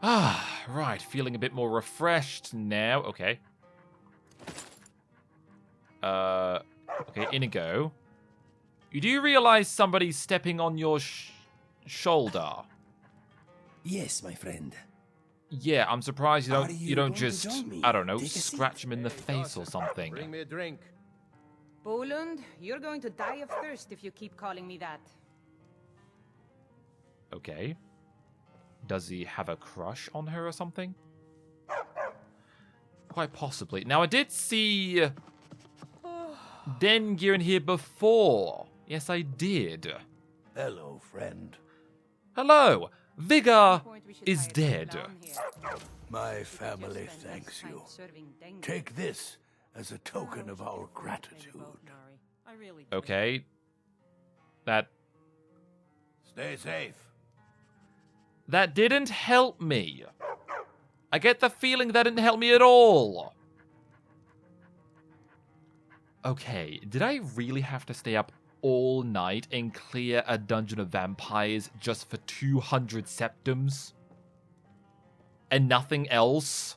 Ah, right. Feeling a bit more refreshed now. Okay. Okay, Inigo. You do realize somebody's stepping on your shoulder? Yes, my friend. Yeah, I'm surprised you Are don't you don't going to just, join me? I don't know, Take a scratch seat. him in the face or something. Bring me a drink. Bolund, you're going to die of thirst if you keep calling me that. Okay. Does he have a crush on her or something? Quite possibly. Now, I did see Dengear in here before. Yes, I did. Hello, friend. Hello. Vigor is dead. My family thanks you. Take this as a token of our gratitude. Okay. That Stay safe. That didn't help me. I get the feeling that didn't help me at all. Okay, did I really have to stay up all night and clear a dungeon of vampires just for 200 septims? And nothing else?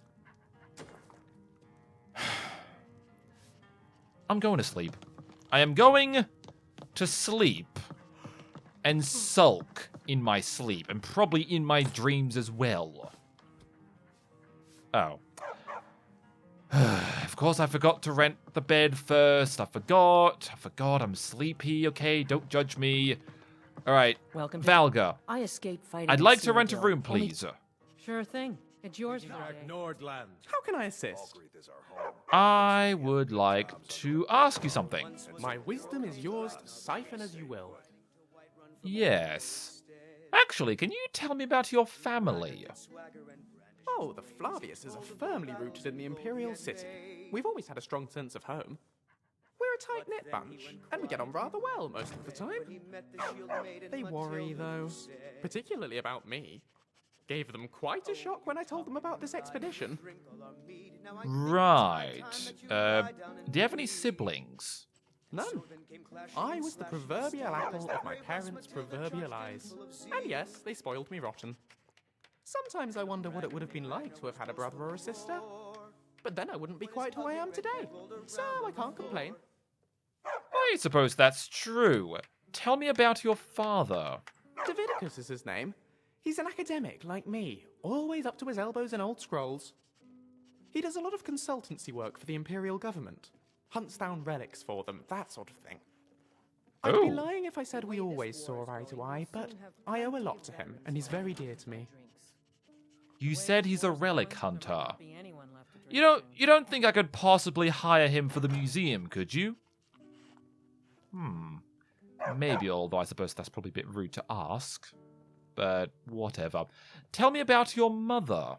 I'm going to sleep. I am going to sleep and sulk in my sleep, and probably in my dreams as well. Oh. Of course, I forgot to rent the bed first. I forgot, I'm sleepy, okay? Don't judge me. Alright, Valga. I escaped fighting. I'd like to rent a room, please. Sure thing. It's yours for the day. Nordland. How can I assist? I would like to ask you something. My wisdom is yours to siphon as you will. Yes. Actually, can you tell me about your family? Oh, the Flavius is firmly rooted in the Imperial City. We've always had a strong sense of home. We're a tight-knit bunch, and we get on rather well most of the time. They worry, though, particularly about me. Gave them quite a shock when I told them about this expedition. Right. Do you have any siblings? None. I was the proverbial apple of my parents' proverbial eyes. And yes, they spoiled me rotten. Sometimes I wonder what it would have been like to have had a brother or a sister. But then I wouldn't be quite who I am today. So I can't complain. I suppose that's true. Tell me about your father. Davidicus is his name. He's an academic like me, always up to his elbows in old scrolls. He does a lot of consultancy work for the Imperial government. Hunts down relics for them, that sort of thing. I'd be lying if I said we always saw eye to eye, but I owe a lot to him, and he's very dear to me. You said he's a relic hunter. You don't think I could possibly hire him for the museum, could you? Maybe, although I suppose that's probably a bit rude to ask. But whatever. Tell me about your mother.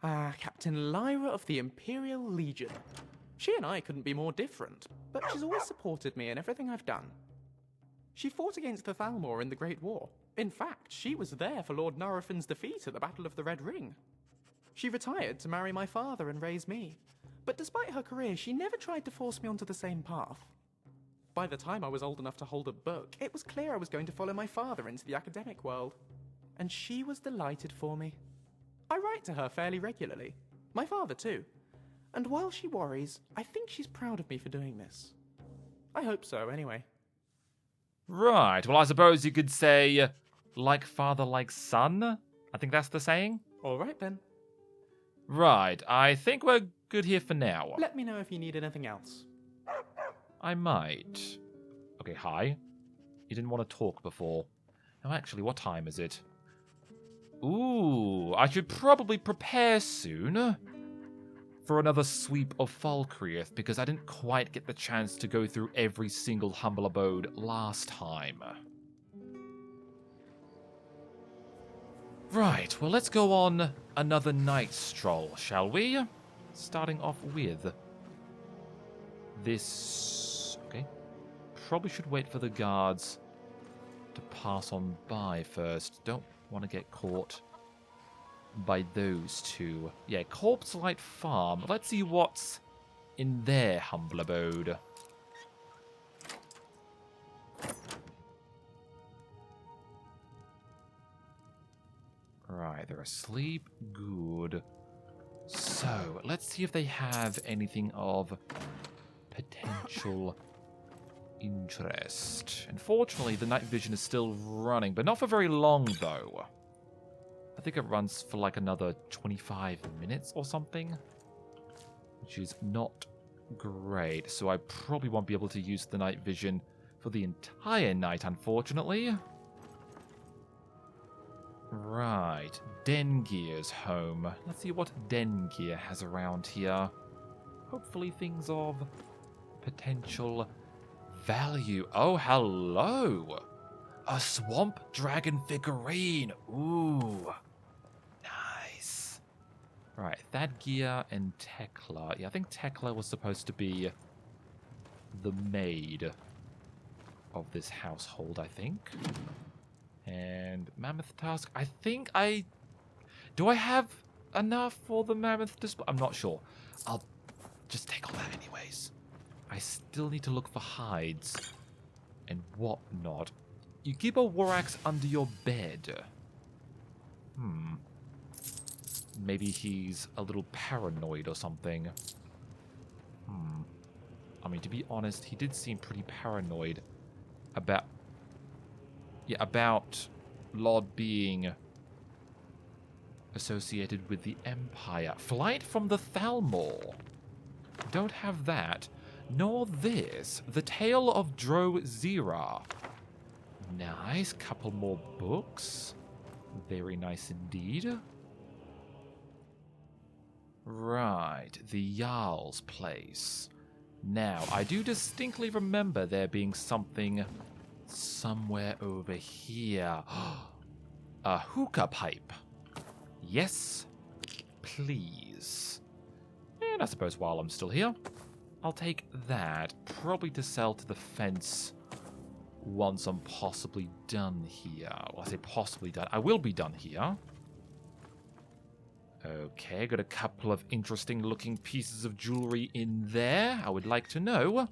Captain Lyra of the Imperial Legion. She and I couldn't be more different, but she's always supported me in everything I've done. She fought against the Thalmor in the Great War. In fact, she was there for Lord Nurofin's defeat at the Battle of the Red Ring. She retired to marry my father and raise me. But despite her career, she never tried to force me onto the same path. By the time I was old enough to hold a book, it was clear I was going to follow my father into the academic world. And she was delighted for me. I write to her fairly regularly. My father, too. And while she worries, I think she's proud of me for doing this. I hope so, anyway. Right, well, I suppose you could say, like father, like son? I think that's the saying. All right, then. Right, I think we're good here for now. Let me know if you need anything else. I might. Okay, hi. You didn't want to talk before. Now, actually, what time is it? Ooh, I should probably prepare soon for another sweep of Falkreath, because I didn't quite get the chance to go through every single humble abode last time. Right, well, let's go on another night stroll, shall we? Starting off with this. Okay. Probably should wait for the guards to pass on by first. Don't want to get caught by those two. Yeah, Corpse Light Farm. Let's see what's in their humble abode. Right, they're asleep. Good. So, let's see if they have anything of potential interest. Unfortunately, the night vision is still running, but not for very long, though. I think it runs for like another 25 minutes or something, which is not great. So I probably won't be able to use the night vision for the entire night, unfortunately. Right, Dengir's home. Let's see what Dengir has around here. Hopefully things of potential value. Oh, hello! A swamp dragon figurine. Ooh. Nice. Right, Thadgear and Tekla. Yeah, I think Tekla was supposed to be the maid of this household, I think. And Mammoth Tusk. I think I... Do I have enough for the Mammoth display? I'm not sure. I'll just take all that anyways. I still need to look for hides and whatnot. You keep a war axe under your bed. Maybe he's a little paranoid or something. I mean, to be honest, he did seem pretty paranoid about... Yeah, about Lord being associated with the Empire. Flight from the Thalmor. Don't have that. Nor this. The Tale of Drozira. Nice. Couple more books. Very nice indeed. Right. The Jarl's place. Now, I do distinctly remember there being something somewhere over here. A hookah pipe. Yes, please. And I suppose while I'm still here, I'll take that. Probably to sell to the fence once I'm possibly done here. Well, I say possibly done. I will be done here. Okay, got a couple of interesting looking pieces of jewelry in there. I would like to know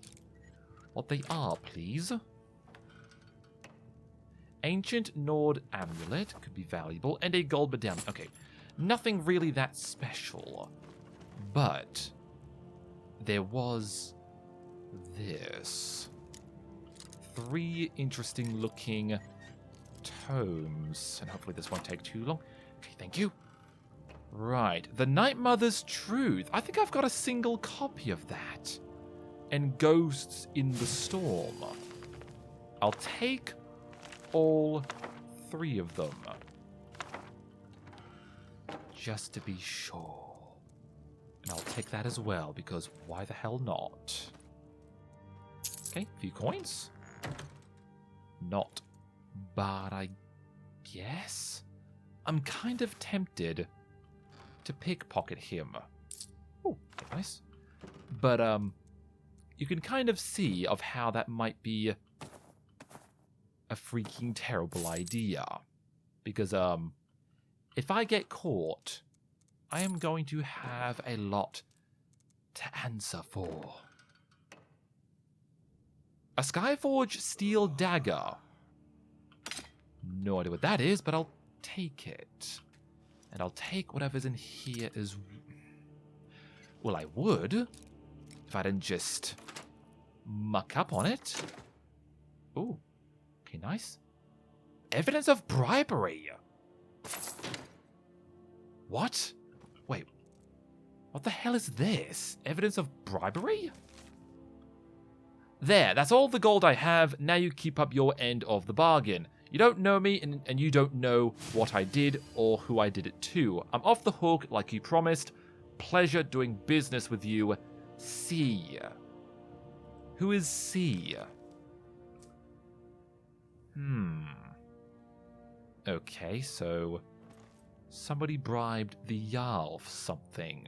what they are, please. Ancient Nord amulet could be valuable, and a gold medallion. Okay, nothing really that special, but there was this. 3 interesting looking tomes, and hopefully this won't take too long. Okay, thank you. Right, the Night Mother's Truth. I think I've got a single copy of that. And Ghosts in the Storm. I'll take all 3 of them. Just to be sure. And I'll take that as well, because why the hell not? Okay, a few coins. Not bad, I guess. I'm kind of tempted to pickpocket him. Oh, nice. But, you can kind of see of how that might be a freaking terrible idea. Because, if I get caught, I am going to have a lot to answer for. A Skyforge steel dagger. No idea what that is, but I'll take it. And I'll take whatever's in here as... Well, I would, if I didn't just muck up on it. Ooh. Okay, nice. Evidence of bribery. What? Wait. What the hell is this? Evidence of bribery? There, that's all the gold I have. Now you keep up your end of the bargain. You don't know me, and you don't know what I did or who I did it to. I'm off the hook like you promised. Pleasure doing business with you. C. Who is C? Okay, so somebody bribed the Jarl for something.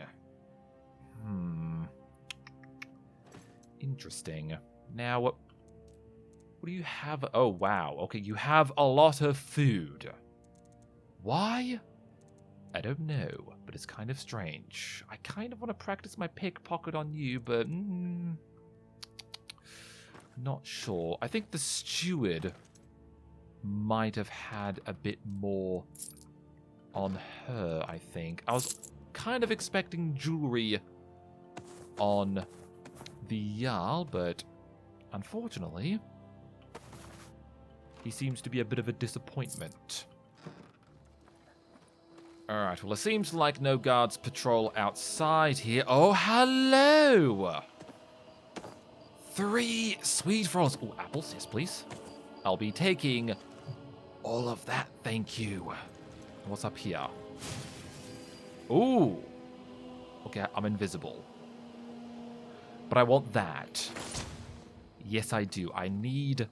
Interesting. Now, what do you have? Oh, wow. Okay, you have a lot of food. Why? I don't know, but it's kind of strange. I kind of want to practice my pickpocket on you, but not sure. I think the steward might have had a bit more on her, I think. I was kind of expecting jewelry on the Jarl, but unfortunately, he seems to be a bit of a disappointment. Alright, well, it seems like no guards patrol outside here. Oh, hello! 3 sweet rolls. Oh, apples, yes, please. I'll be taking all of that, thank you. What's up here? Ooh. Okay, I'm invisible. But I want that. Yes, I do. I need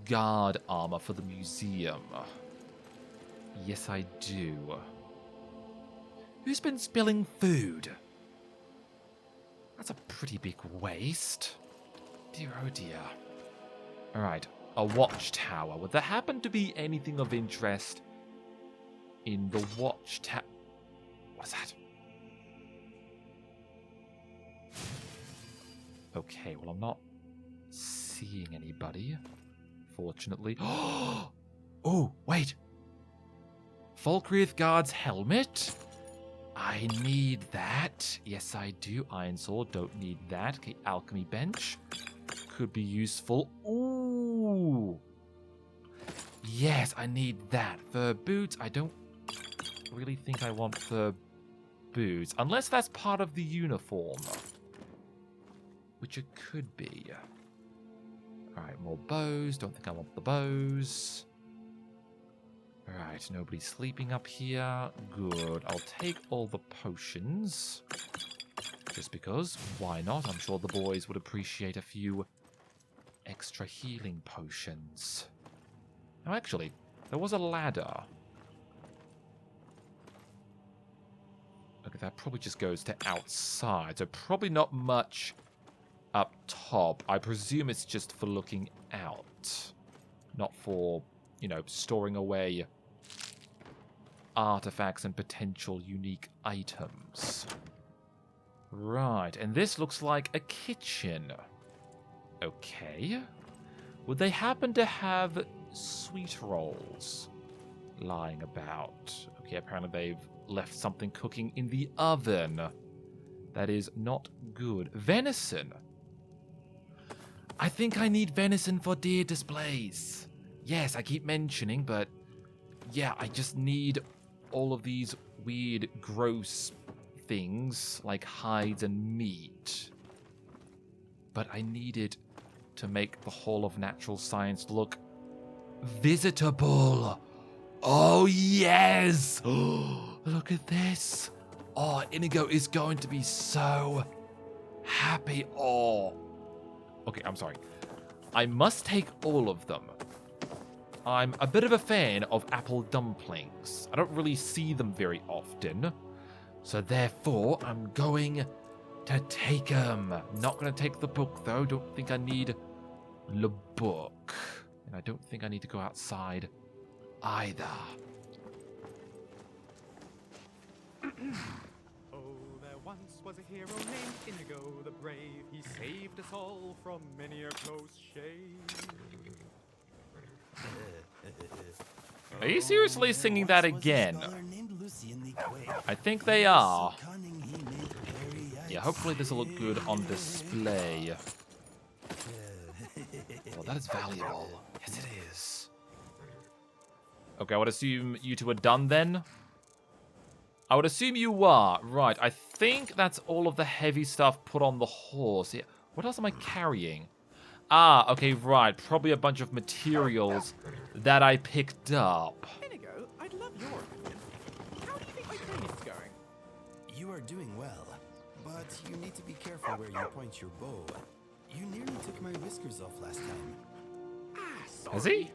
guard armor for the museum. Yes, I do. Who's been spilling food? That's a pretty big waste. Dear, oh dear. Alright, a watchtower. Would there happen to be anything of interest in the watchtower? What's that? Okay, well, I'm not seeing anybody, fortunately. Oh, wait. Falkreath Guard's helmet? I need that. Yes, I do. Iron sword, don't need that. Okay, alchemy bench. Could be useful. Ooh. Yes, I need that. Fur boots, I don't really think I want fur boots. Unless that's part of the uniform. Which it could be. Alright, more bows. Don't think I want the bows. Alright, nobody's sleeping up here. Good. I'll take all the potions. Just because. Why not? I'm sure the boys would appreciate a few extra healing potions. Now, actually, there was a ladder. Okay, that probably just goes to outside. So probably not much up top. I presume it's just for looking out. Not for, you know, storing away artifacts and potential unique items. Right, and this looks like a kitchen. Okay. Would they happen to have sweet rolls lying about? Okay, apparently they've left something cooking in the oven. That is not good. Venison. I think I need venison for deer displays. Yes, I keep mentioning, but yeah, I just need all of these weird, gross things like hides and meat. But I need it to make the Hall of Natural Science look visitable. Oh, yes! Look at this. Oh, Inigo is going to be so happy. Oh. Okay, I'm sorry. I must take all of them. I'm a bit of a fan of apple dumplings. I don't really see them very often. So therefore, I'm going to take them. Not going to take the book, though. Don't think I need the book. And I don't think I need to go outside either. Oh, there once was a hero named Inigo the Brave. He saved us all from many a close shave. Are you seriously singing that again? I think they are. Yeah, hopefully this will look good on display. Well, that is valuable. Yes, it is. Okay, I would assume you two are done then. I would assume you are. Right, I think that's all of the heavy stuff put on the horse. Yeah. What else am I carrying? Ah, okay, right. Probably a bunch of materials that I picked up. Inigo, I'd love your opinion. How do you think my training is going? You are doing well, but you need to be careful where you point your bow. You nearly took my whiskers off last time. Ah, sorry. Has he?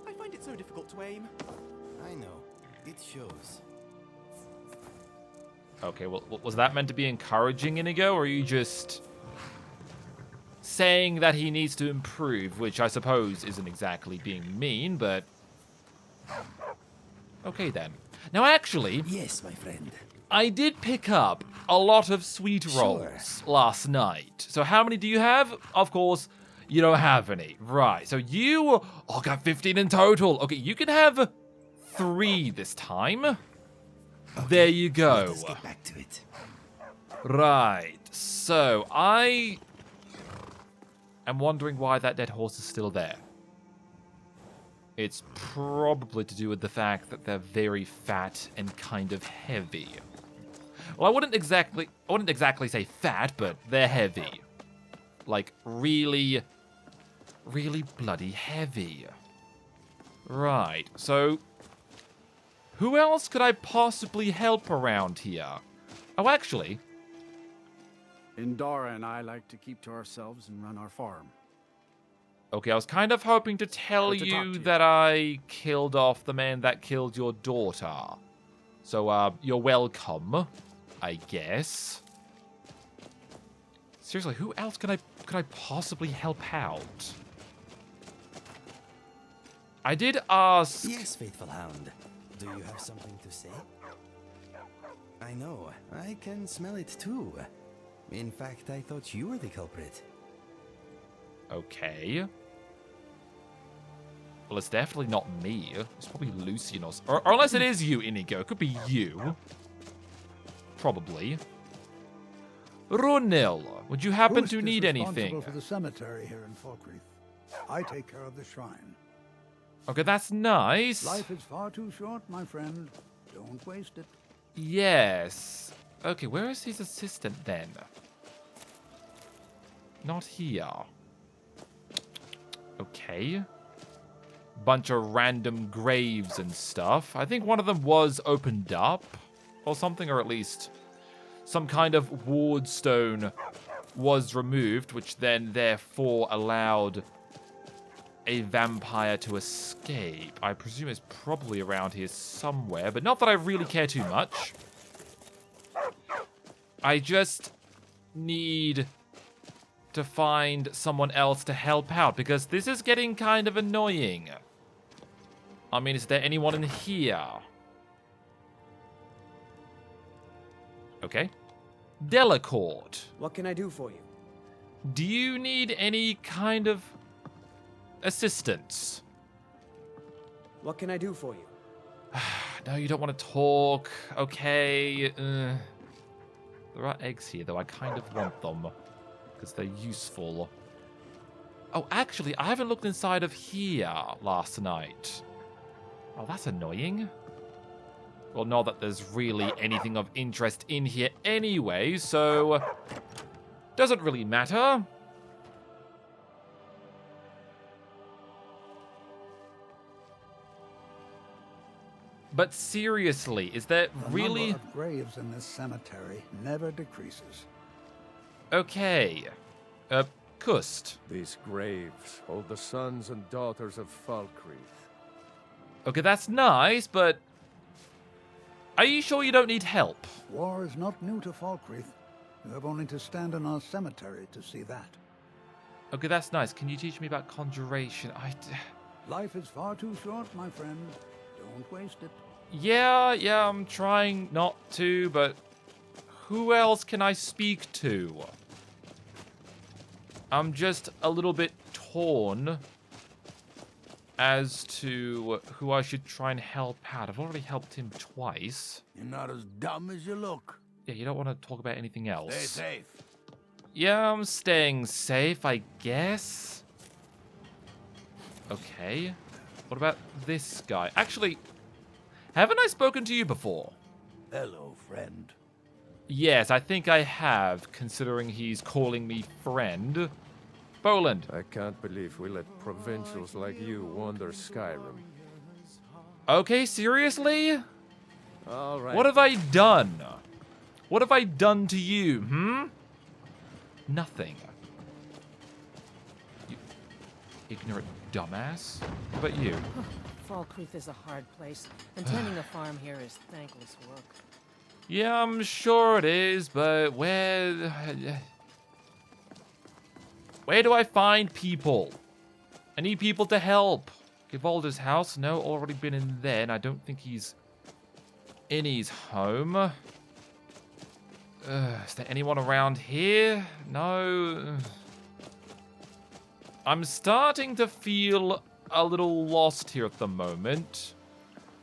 I find it so difficult to aim. I know. It shows. Okay, well, was that meant to be encouraging, Inigo, or are you just saying that he needs to improve, which I suppose isn't exactly being mean, but okay then. Now, actually, Yes, my friend. I did pick up a lot of sweet rolls last night. So how many do you have? Of course, you don't have any. Right, so you got 15 in total. Okay, you can have 3 this time. There you go. Let us get back to it. Right. So, I am wondering why that dead horse is still there. It's probably to do with the fact that they're very fat and kind of heavy. Well, I wouldn't exactly say fat, but they're heavy. Like, really, really bloody heavy. Right, so who else could I possibly help around here? Oh, actually, Indara and I like to keep to ourselves and run our farm. okay, I was kind of hoping to tell Good to talk you to you. that I killed off the man that killed your daughter. So, you're welcome, I guess. Seriously, who else could I possibly help out? I did ask... Yes, faithful hound. Do you have something to say? I know. I can smell it too. In fact, I thought you were the culprit. Okay. Well, it's definitely not me. It's probably Lucian or unless it is you, Inigo. It could be you. Probably. Runil, would you happen to need anything? Responsible for the cemetery here in Falkreath. I take care of the shrine. Okay, that's nice. Life is far too short, my friend. Don't waste it. Yes. Okay, where is his assistant then? Not here. Okay. Bunch of random graves and stuff. I think one of them was opened up or something, or at least some kind of ward stone was removed, which then therefore allowed a vampire to escape. I presume it's probably around here somewhere, but not that I really care too much. I just need to find someone else to help out, because this is getting kind of annoying. I mean, is there anyone in here? Okay. Delacourt. What can I do for you? Do you need any kind of assistance? What can I do for you? No, you don't want to talk. Okay. There are eggs here, though. I kind of want them because they're useful. Oh, actually, I haven't looked inside of here last night. Oh, that's annoying. Well, not that there's really anything of interest in here anyway, so doesn't really matter. But seriously, is there The really... number of graves in this cemetery never decreases. Okay. Kust. These graves hold the sons and daughters of Falkreath. Okay, that's nice, but... Are you sure you don't need help? War is not new to Falkreath. You have only to stand in our cemetery to see that. Okay, that's nice. Can you teach me about conjuration? Life is far too short, my friend. Don't waste it. Yeah, I'm trying not to, but who else can I speak to? I'm just a little bit torn as to who I should try and help out. I've already helped him twice. You're not as dumb as you look. Yeah, you don't want to talk about anything else. Stay safe. Yeah, I'm staying safe, I guess. Okay. What about this guy? Actually, haven't I spoken to you before? Hello, friend. Yes, I think I have, considering he's calling me friend. Boland. I can't believe we let provincials like you wander Skyrim. Okay, seriously? All right. What have I done? What have I done to you, Nothing. You ignorant dumbass. What about you? Falkreath is a hard place, and tending a farm here is thankless work. Yeah, I'm sure it is, but where do I find people? I need people to help. Givalda's house? No, already been in there, and I don't think he's in his home. Is there anyone around here? No. I'm starting to feel a little lost here at the moment.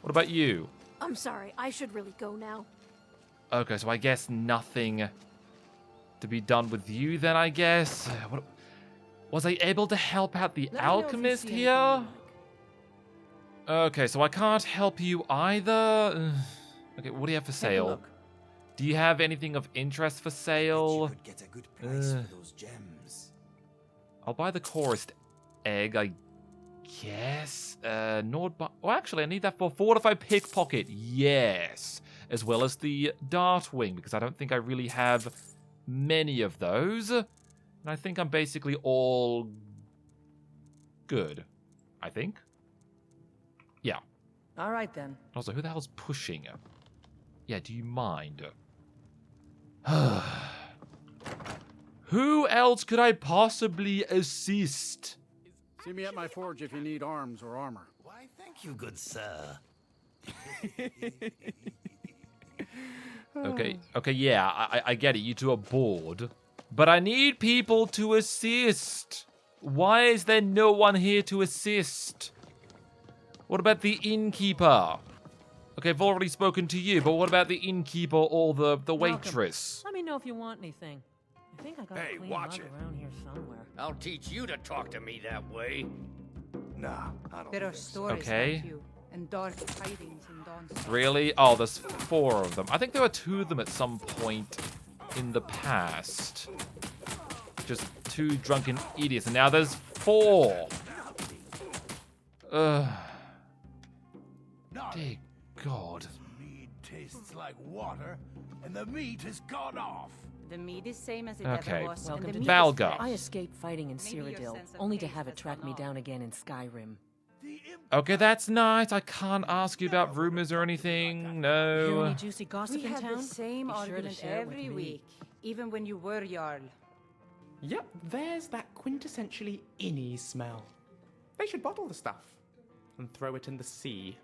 What about you? I'm sorry, I should really go now. Okay, so I guess nothing to be done with you then, I guess. Was I able to help out the alchemist here? Okay, so I can't help you either. Okay, what do you have for sale? Do you have anything of interest for sale? You could get a good price for those gems. I'll buy the chorused egg, I guess. Well, actually, I need that for fortified pickpocket. Yes. As well as the dartwing, because I don't think I really have many of those. And I think I'm basically all good. I think. Yeah. All right, then. Also, who the hell's pushing? Yeah, do you mind? Who else could I possibly assist? See me at my forge if you need arms or armor. Why, thank you, good sir. Okay, yeah, I get it. You two are bored. But I need people to assist. Why is there no one here to assist? What about the innkeeper? Okay, I've already spoken to you, but what about the innkeeper or the waitress? Let me know if you want anything. I think I got a clean mug around here somewhere. I'll teach you to talk to me that way. Nah, I don't There are think so. stories Okay. about you and dark tidings in Dawnstar. Really? Oh, there's 4 of them. I think there were 2 of them at some point in the past. Just 2 drunken idiots, and now there's 4. Dear God. Mead tastes like water, and the meat has gone off. The meat is same as it Okay. ever was. Welcome and the to meat is Valga. fresh. I escaped fighting in Maybe your Cyrodiil, sense of only to taste have it has track gone me off. down again in Skyrim. Okay, that's nice. I can't ask you about rumors or anything. Hear No. any juicy gossip We in had town? the same Be sure to argument share it with every me. week, even when you were Jarl. Yep, there's that quintessentially inny smell. They should bottle the stuff and throw it in the sea.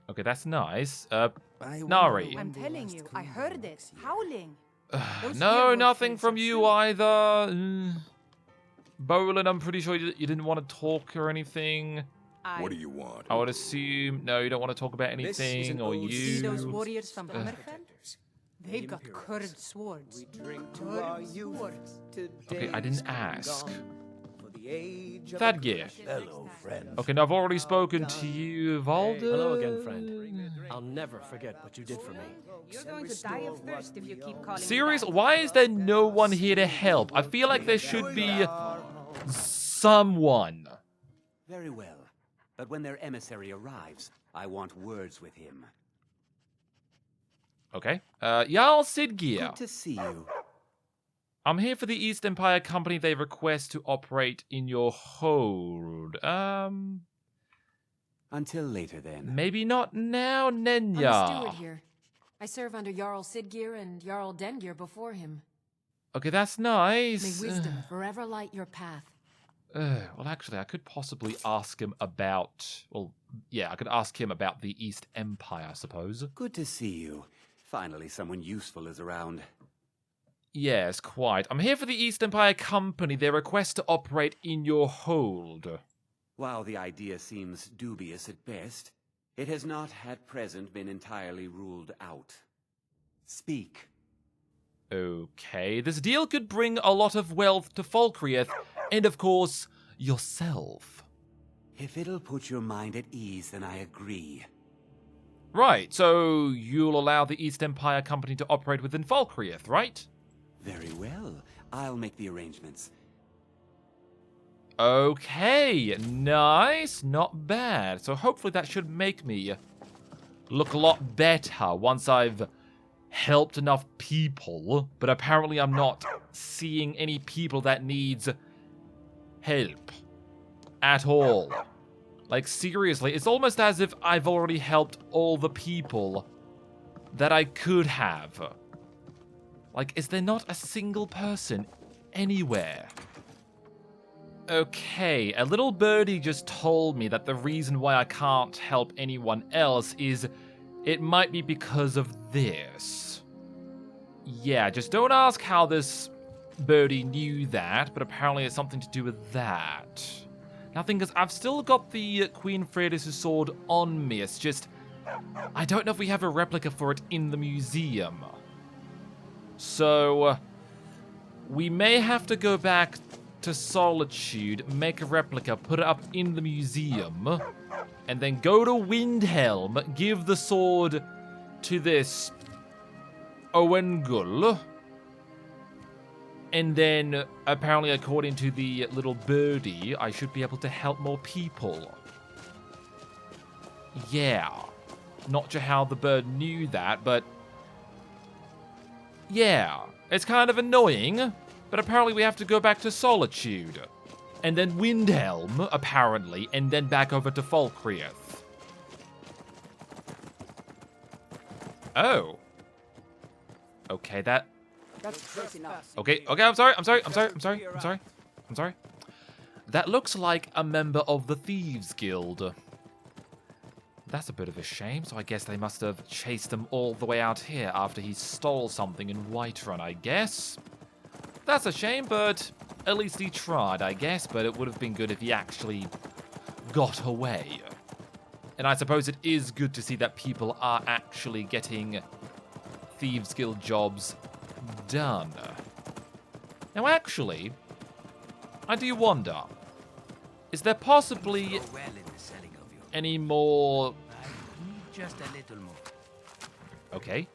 Okay, that's nice. I Nari. wonder I'm when the telling last you, I queen heard it, walks here. howling. Those No, earwolf nothing things from are you true. either. Bolin, I'm pretty sure you didn't want to talk or anything. What do you want? I would assume, no, you don't want to talk about This is anything, an or old See those you. warriors from Ugh. Hammerfell? They've got curved swords. Swords. Okay, I didn't ask. Thadgeir. Thadgeir. Hello, friend. Okay, now I've already spoken to you, Valda. Hello again, friend. I'll never forget what you did for me. You're going to die of thirst if you keep calling me Serious? that. Why is there no one here to help? I feel like there should be someone. Very well. But when their emissary arrives, I want words with him. Okay. Jarl Sidgeir. Good to see you. I'm here for the East Empire Company. They request to operate in your hold. Until later, then. Maybe not now, Nenya. I'm a steward here. I serve under Jarl Sidgeir and Jarl Dengeir before him. Okay, that's nice. May wisdom forever light your path. Well, actually, I could possibly ask him about... Well, yeah, I could ask him about the East Empire, I suppose. Good to see you. Finally, someone useful is around. Yes, quite. I'm here for the East Empire Company. They request to operate in your hold. While the idea seems dubious at best, it has not at present been entirely ruled out. Speak. Okay, this deal could bring a lot of wealth to Falkreath, and of course, yourself. If it'll put your mind at ease, then I agree. Right, so you'll allow the East Empire Company to operate within Falkreath, right? Very well. I'll make the arrangements. Okay, nice, not bad. So hopefully that should make me look a lot better once I've helped enough people. But apparently I'm not seeing any people that needs help at all. Like, seriously, it's almost as if I've already helped all the people that I could have. Like, is there not a single person anywhere? Okay, a little birdie just told me that the reason why I can't help anyone else is it might be because of this. Yeah, just don't ask how this birdie knew that, but apparently it's something to do with that. Now, thing is, I've still got the Queen Freydis' sword on me. It's just, I don't know if we have a replica for it in the museum. So, we may have to go back to Solitude, make a replica, put it up in the museum, and then go to Windhelm, give the sword to this Oengul. And then, apparently, according to the little birdie, I should be able to help more people. Yeah. Not sure how the bird knew that, but... yeah. It's kind of annoying, but apparently we have to go back to Solitude. And then Windhelm, apparently, and then back over to Falkreath. Oh. Okay, that... Okay, I'm sorry. That looks like a member of the Thieves Guild. That's a bit of a shame, so I guess they must have chased him all the way out here after he stole something in Whiterun, I guess. That's a shame, but at least he tried, I guess, but it would have been good if he actually got away. And I suppose it is good to see that people are actually getting Thieves Guild jobs done. Now, actually, I do wonder, is there possibly any more... just a little more. Okay.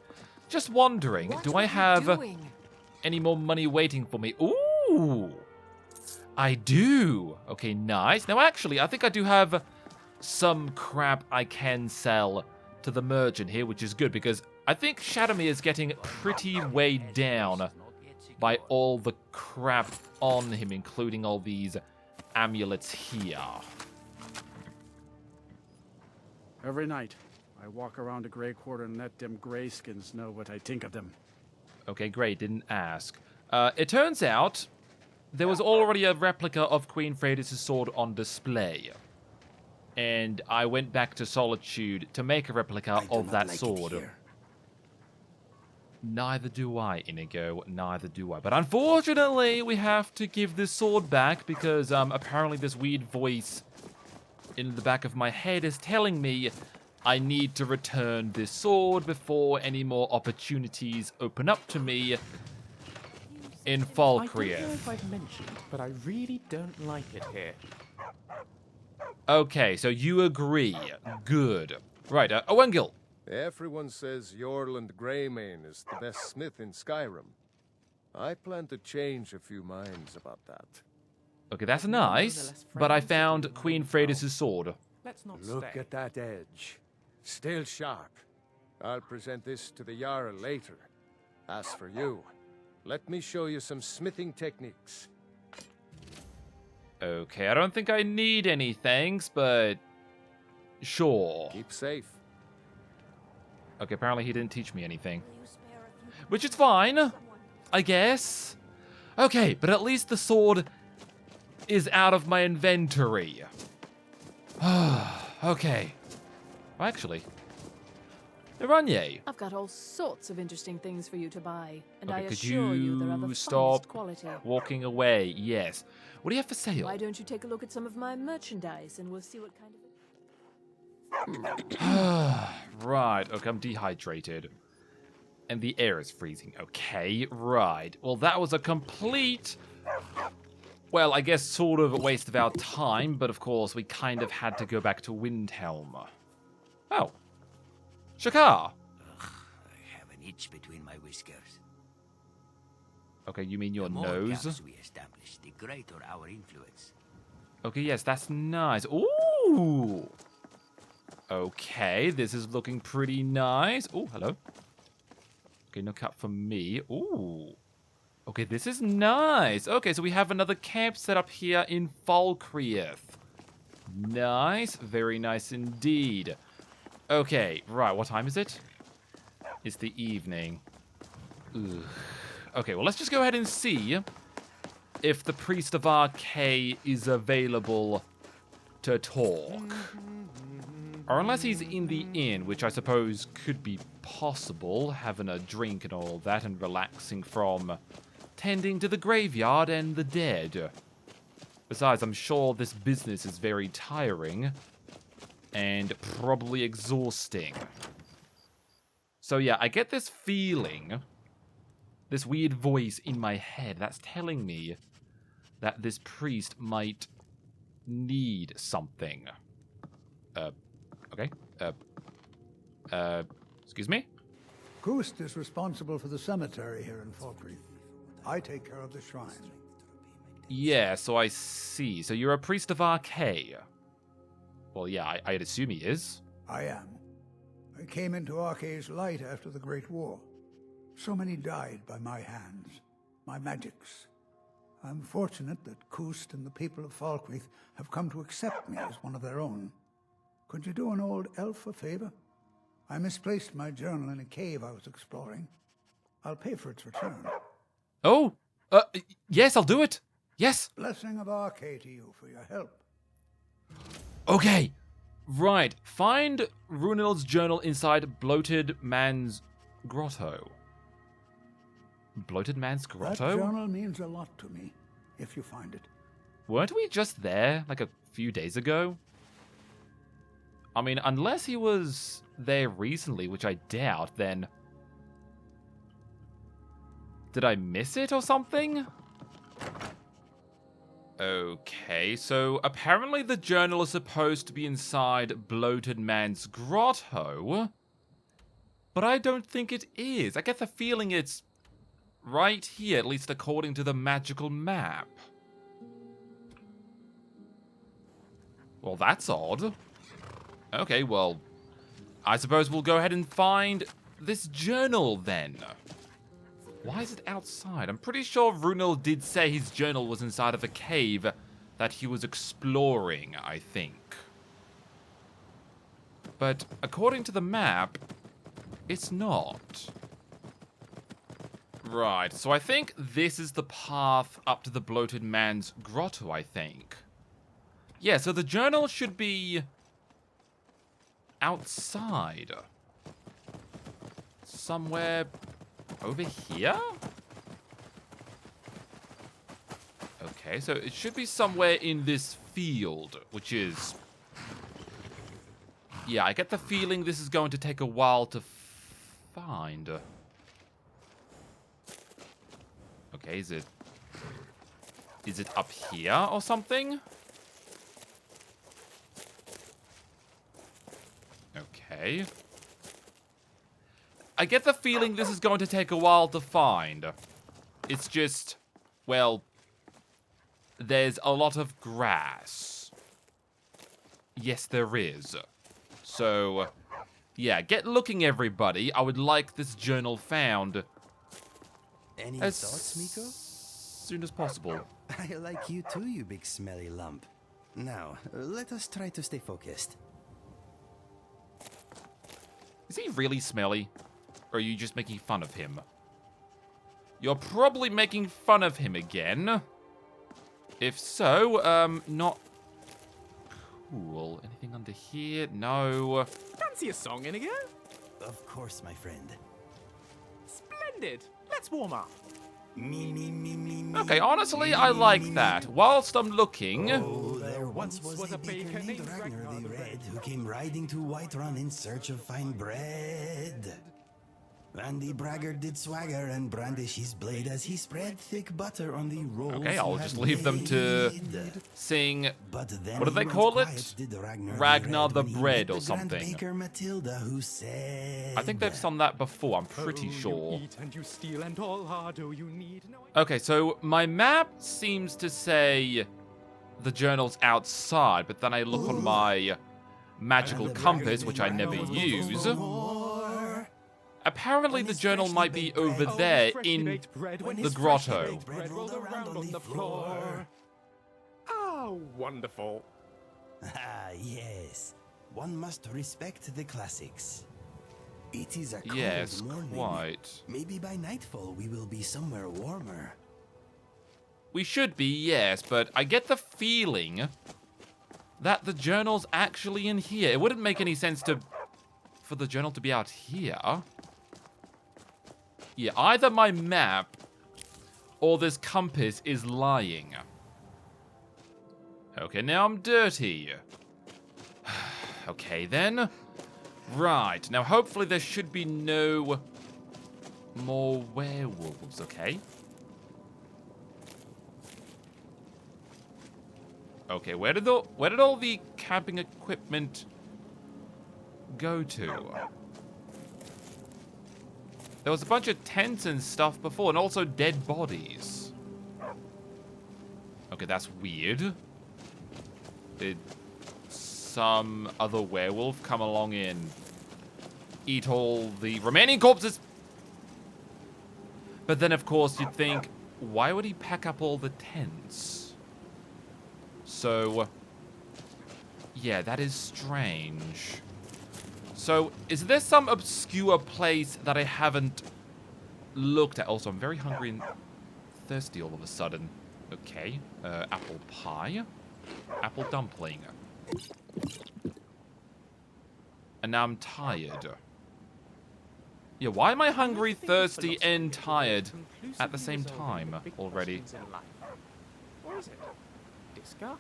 Just wondering, do I have any more money waiting for me? Ooh! I do! Okay, nice. Now, actually, I think I do have some crap I can sell to the merchant here, which is good, because I think Shadowmere is getting pretty weighed down by all the crap on him, including all these amulets here. Every night, I walk around the Grey Quarter and let them Greyskins know what I think of them. Okay, great. Didn't ask. It turns out there was already a replica of Queen Freydis' sword on display. And I went back to Solitude to make a replica of that sword. Neither do I, Inigo. Neither do I. But unfortunately, we have to give this sword back because apparently this weird voice in the back of my head is telling me I need to return this sword before any more opportunities open up to me in Falkreath. I don't know if I've mentioned, but I really don't like it here. Okay, so you agree. Good. Right, Oengil. Everyone says Yorland Greymane is the best smith in Skyrim. I plan to change a few minds about that. Okay, that's nice, but I found Queen Freydis' sword. Let's not Look at that edge. Still sharp. I'll present this to the Jarl later. As for you, let me show you some smithing techniques. Okay, I don't think I need any thanks, but sure. Keep safe. Okay, apparently he didn't teach me anything. Which is fine, I guess. Okay, but at least the sword is out of my inventory. Okay. Actually, Iranye. I've got all sorts of interesting things for you to buy, and Okay, I could assure you they're of the you finest stop quality. walking away? Yes. What do you have for sale? Why don't you take a look at some of my merchandise, and we'll see what kind of... Right, okay, I'm dehydrated. And the air is freezing. Okay, right. Well, that was a complete... well, I guess sort of a waste of our time, but of course we kind of had to go back to Windhelm. Oh. Shakar! I have an itch between my whiskers. Okay, you mean your The more nose? gaps we establish, the greater our influence. Okay, yes, that's nice. Ooh! Okay, this is looking pretty nice. Oh, hello. Okay, no cut for me. Ooh. Okay, this is nice. Okay, so we have another camp set up here in Falkreath. Nice. Very nice indeed. Okay, right. What time is it? It's the evening. Ugh. Okay, well, let's just go ahead and see if the Priest of Arcay is available to talk. Or unless he's in the inn, which I suppose could be possible, having a drink and all that and relaxing from tending to the graveyard and the dead. Besides, I'm sure this business is very tiring. and probably exhausting. So yeah, I get this feeling, this weird voice in my head that's telling me that this priest might need something. Okay. Excuse me? Kust is responsible for the cemetery here in Falkreath. I take care of the shrine. Yeah, so I see. So you're a priest of Archay. Well, yeah, I'd assume he is. I am. I came into Archay's light after the Great War. So many died by my hands, my magics. I'm fortunate that Kust and the people of Falkreath have come to accept me as one of their own. Could you do an old elf a favor? I misplaced my journal in a cave I was exploring. I'll pay for its return. Oh, yes, I'll do it. Yes. Blessing of Archay to you for your help. Okay. Right. Find Runel's journal inside Bloated Man's Grotto. Bloated Man's Grotto? That journal means a lot to me, if you find it. Weren't we just there, like, a few days ago? I mean, unless he was there recently, which I doubt, then... Did I miss it or something? Okay, so apparently the journal is supposed to be inside Bloated Man's Grotto. But I don't think it is. I get the feeling it's right here, at least according to the magical map. Well, that's odd. Okay, well, I suppose we'll go ahead and find this journal then. Why is it outside? I'm pretty sure Runel did say his journal was inside of a cave that he was exploring, I think. But according to the map, it's not. Right, so I think this is the path up to the Bloated Man's Grotto, I think. Yeah, so the journal should be outside. Somewhere over here? Okay, so it should be somewhere in this field, which is... Yeah, I get the feeling this is going to take a while to find. Okay, is it up here or something? Okay. I get the feeling this is going to take a while to find. It's just, well, there's a lot of grass. Yes, there is. So, yeah, get looking, everybody. I would like this journal found Any as thoughts, Miko? soon as possible. I like you too, you big smelly lump. Now, let us try to stay focused. Is he really smelly? Or are you just making fun of him? You're probably making fun of him again. If so, not cool. Anything under here? No. Fancy a song, Inigo? Of course, my friend. Splendid. Let's warm up. Okay, honestly, I like that. Whilst I'm looking... Oh, there once was a baker named Ragnar the Red who came riding to Whiterun in search of fine bread. And the braggart did swagger and brandish his blade as he spread thick butter on the rolls. Okay, I'll just leave them to sing... But then what do they call it? Ragnar the Bread or something. Baker Matilda, who said... I think they've sung that before, I'm pretty sure. You eat and you steal and all hardo you need. Okay, so my map seems to say the journal's outside, but then I look on my magical compass, which I never use. Apparently the journal might be over there in the grotto. Ah, wonderful. Ah, yes. One must respect the classics. It is a cold Yes, morning. quite. Maybe by nightfall we will be somewhere warmer. We should be, yes, but I get the feeling that the journal's actually in here. It wouldn't make any sense for the journal to be out here. Yeah, either my map or this compass is lying. Okay, now I'm dirty. Okay, then. Right. Now, hopefully there should be no more werewolves, okay? Okay, where did all the camping equipment go to? There was a bunch of tents and stuff before, and also dead bodies. Okay, that's weird. Did some other werewolf come along and eat all the remaining corpses? But then, of course, you'd think, why would he pack up all the tents? So, yeah, that is strange. So, is there some obscure place that I haven't looked at? Also, I'm very hungry and thirsty all of a sudden. Okay, apple pie. Apple dumpling. And now I'm tired. Yeah, why am I hungry, thirsty, and tired at the same time already? Or is it? Discuss.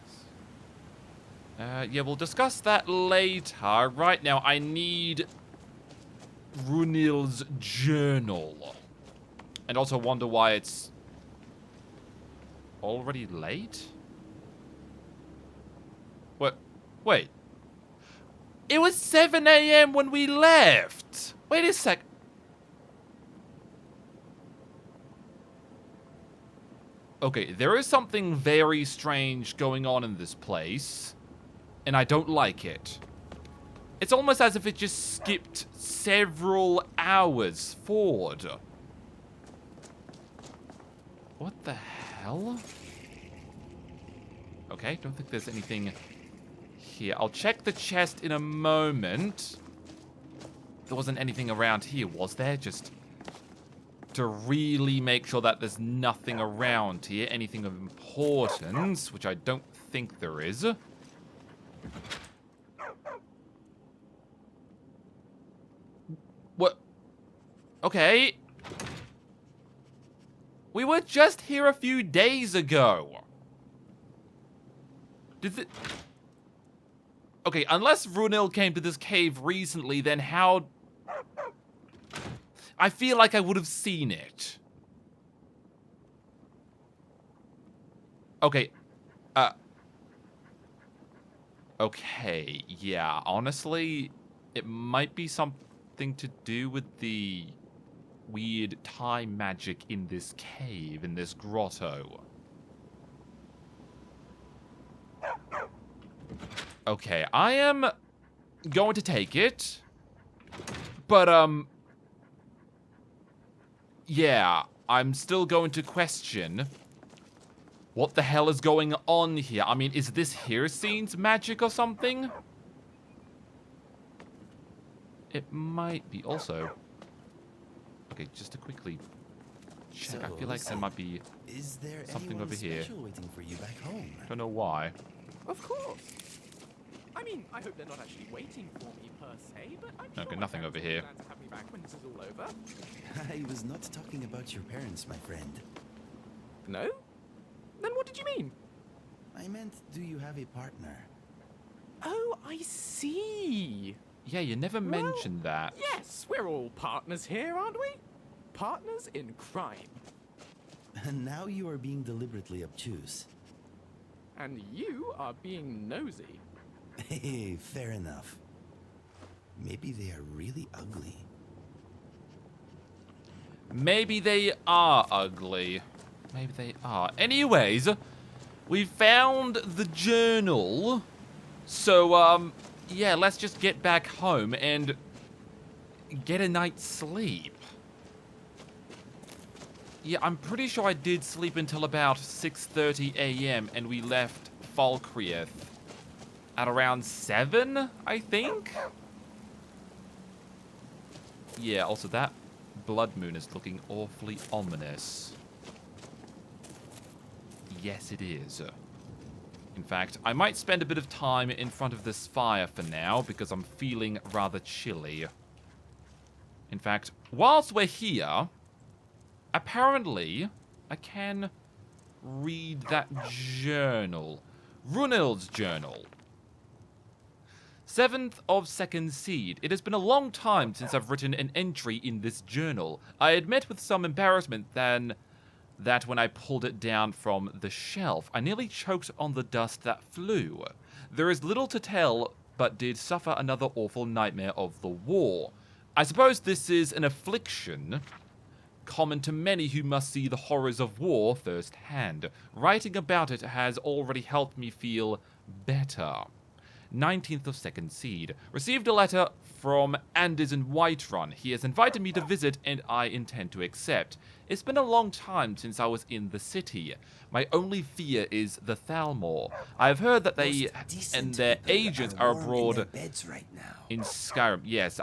Yeah, we'll discuss that later. Right now, I need Runil's journal. And also wonder why it's already late? What? Wait. It was 7 a.m. when we left. Wait a sec. Okay, there is something very strange going on in this place. And I don't like it. It's almost as if it just skipped several hours forward. What the hell? Okay, don't think there's anything here. I'll check the chest in a moment. There wasn't anything around here, was there? Just to really make sure that there's nothing around here. Anything of importance, which I don't think there is. What? Okay. We were just here a few days ago. Okay, unless Runil came to this cave recently, then how... I feel like I would have seen it. Okay. Okay, yeah, honestly, it might be something to do with the weird time magic in this cave, in this grotto. Okay, I am going to take it, but, yeah, I'm still going to question what the hell is going on here. I mean, is this here scene's magic or something? It might be also. Okay, just to quickly check. I feel like there might be something over here. Waiting for you back home? Don't know why. Of course. I mean, I hope they're not actually waiting for me per se, but I'm sure Okay, nothing over here. plan to have me back when this is all over. I was not talking about your parents, my friend. No? Then what did you mean? I meant, do you have a partner? Oh, I see. Yeah, you never mentioned that. Yes, we're all partners here, aren't we? Partners in crime. And now you are being deliberately obtuse. And you are being nosy. Hey, fair enough. Maybe they are really ugly. Maybe they are ugly. Maybe they are. Anyways, we found the journal. So, yeah, let's just get back home and get a night's sleep. Yeah, I'm pretty sure I did sleep until about 6:30 a.m. and we left Falkreath at around 7, I think? Yeah, also that blood moon is looking awfully ominous. Yes, it is. In fact, I might spend a bit of time in front of this fire for now because I'm feeling rather chilly. In fact, whilst we're here, apparently I can read that journal. Runil's journal. 7th of 2nd Seed. It has been a long time since I've written an entry in this journal. I admit with some embarrassment that when I pulled it down from the shelf, I nearly choked on the dust that flew. There is little to tell, but did suffer another awful nightmare of the war. I suppose this is an affliction common to many who must see the horrors of war firsthand. Writing about it has already helped me feel better. 19th of 2nd Seed. Received a letter from Anders in Whiterun. He has invited me to visit and I intend to accept. It's been a long time since I was in the city. My only fear is the Thalmor. I have heard that they and their agents are abroad in Skyrim. Yes,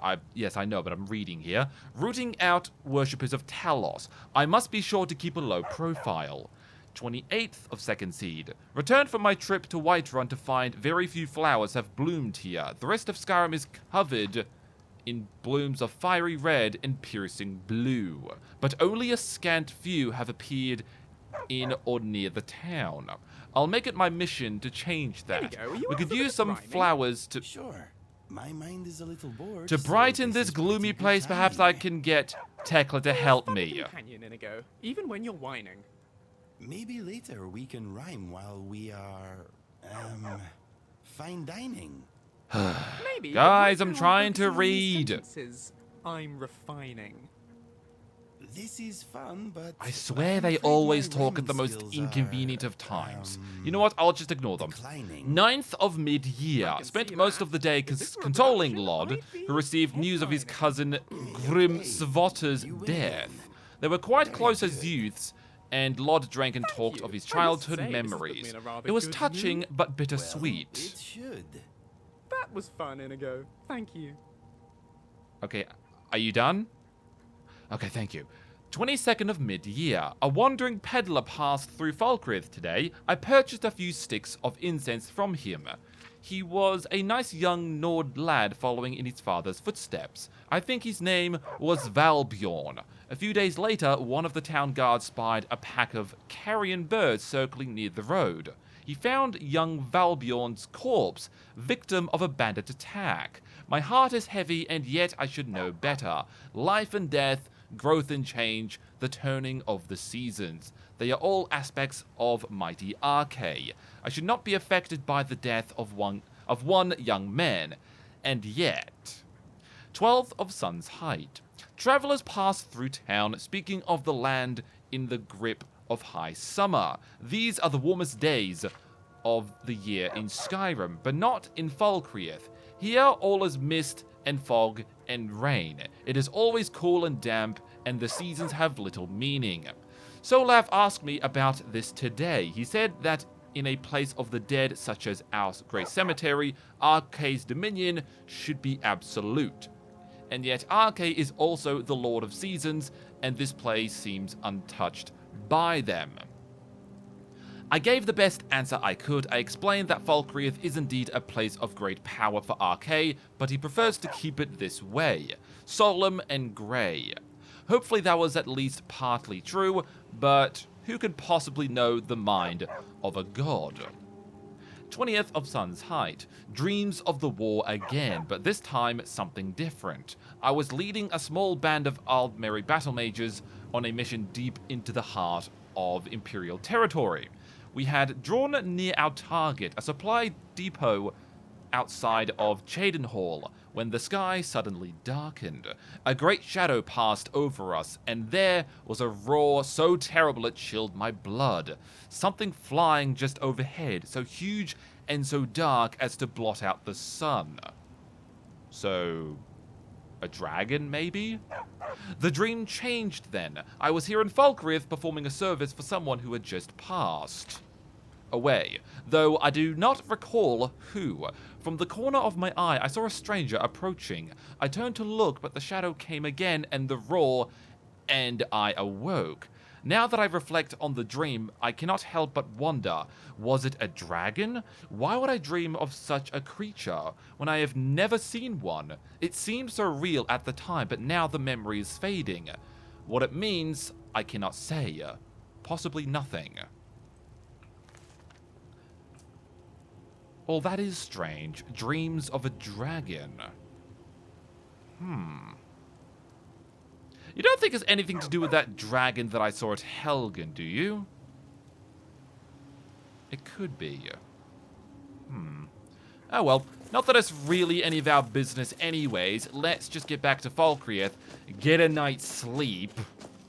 I know, but I'm reading here. Rooting out worshippers of Talos. I must be sure to keep a low profile. 28th of 2nd Seed. Returned from my trip to Whiterun to find very few flowers have bloomed here. The rest of Skyrim is covered in blooms of fiery red and piercing blue, but only a scant few have appeared in or near the town. I'll make it my mission to change that. We could use some flowers to... Sure. My mind is a little bored. To brighten this gloomy place, perhaps I can get Tekla to help me. Companion, Inigo, even when you're whining. Maybe later we can rhyme while we are, fine dining. Maybe. Guys, I'm trying to read. I'm refining. This is fun, but I swear they always talk at the most inconvenient of times. You know what? I'll just ignore them. 9th of mid-year. Spent most of the day consoling Lod, who received news of his cousin Grim Svota's death. They were quite close as youths, and Lod drank and talked of his childhood memories. It was touching but bittersweet. Well, it should. That was fun, Inigo. Thank you. Okay, are you done? Okay, thank you. 22nd of mid-year. A wandering peddler passed through Falkreath today. I purchased a few sticks of incense from him. He was a nice young Nord lad following in his father's footsteps. I think his name was Valbjorn. A few days later, one of the town guards spied a pack of carrion birds circling near the road. He found young Valbjorn's corpse, victim of a bandit attack. My heart is heavy, and yet I should know better. Life and death, growth and change, the turning of the seasons. They are all aspects of mighty Arche. I should not be affected by the death of one young man. And yet... 12th of Sun's Height. Travelers pass through town, speaking of the land in the grip of high summer. These are the warmest days of the year in Skyrim, but not in Falkreath. Here all is mist and fog and rain. It is always cool and damp, and the seasons have little meaning. Soule asked me about this today. He said that in a place of the dead such as our great cemetery, Arche's dominion should be absolute. And yet Arche is also the Lord of Seasons, and this place seems untouched by them. I gave the best answer I could. I explained that Falkreath is indeed a place of great power for Arche, but he prefers to keep it this way, solemn and grey. Hopefully that was at least partly true, but who could possibly know the mind of a god? 20th of Sun's Height. Dreams of the war again, but this time something different. I was leading a small band of Aldmeri battle mages on a mission deep into the heart of Imperial territory. We had drawn near our target, a supply depot outside of Cheydinhall, when the sky suddenly darkened. A great shadow passed over us, and there was a roar so terrible it chilled my blood. Something flying just overhead, so huge and so dark as to blot out the sun. So... a dragon, maybe? The dream changed then. I was here in Falkreath performing a service for someone who had just passed away, though I do not recall who. From the corner of my eye, I saw a stranger approaching. I turned to look, but the shadow came again, and the roar, and I awoke. Now that I reflect on the dream, I cannot help but wonder, was it a dragon? Why would I dream of such a creature when I have never seen one? It seemed so real at the time, but now the memory is fading. What it means, I cannot say. Possibly nothing. Well, that is strange. Dreams of a dragon. You don't think it's anything to do with that dragon that I saw at Helgen, do you? It could be. Oh well, not that it's really any of our business anyways. Let's just get back to Falkreath, get a night's sleep.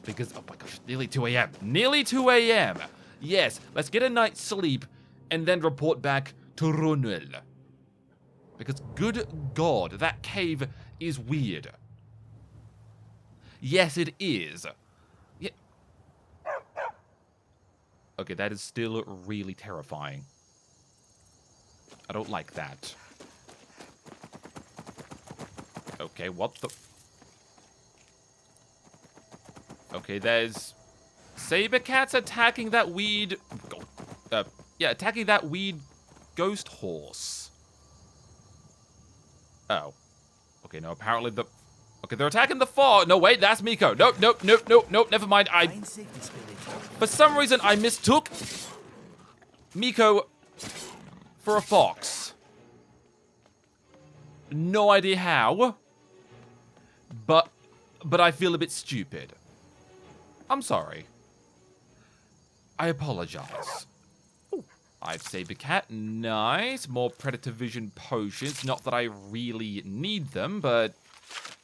Because, oh my gosh, nearly 2 a.m. Nearly 2 a.m. Yes, let's get a night's sleep and then report back to Runel. Because, good God, that cave is weird. Yes, it is. Yeah. Okay, that is still really terrifying. I don't like that. Okay, what the... Okay, there's... Saber cats attacking that weed... yeah, attacking that weed ghost horse. Oh. Okay, no, apparently the... Okay, they're attacking the fog. No, wait, that's Miko. Nope, never mind. For some reason, I mistook Miko for a fox. No idea how. But I feel a bit stupid. I'm sorry. I apologize. I've saved a cat. Nice. More predator vision potions. Not that I really need them, but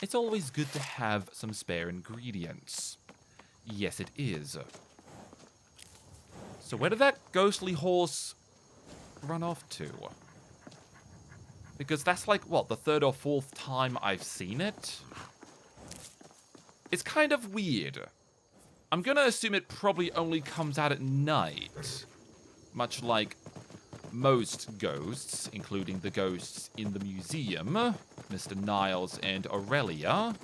it's always good to have some spare ingredients. Yes, it is. So where did that ghostly horse run off to? Because that's like, what, the 3rd or 4th time I've seen it? It's kind of weird. I'm gonna assume it probably only comes out at night. Much like most ghosts, including the ghosts in the museum, Mr. Niles and Aurelia.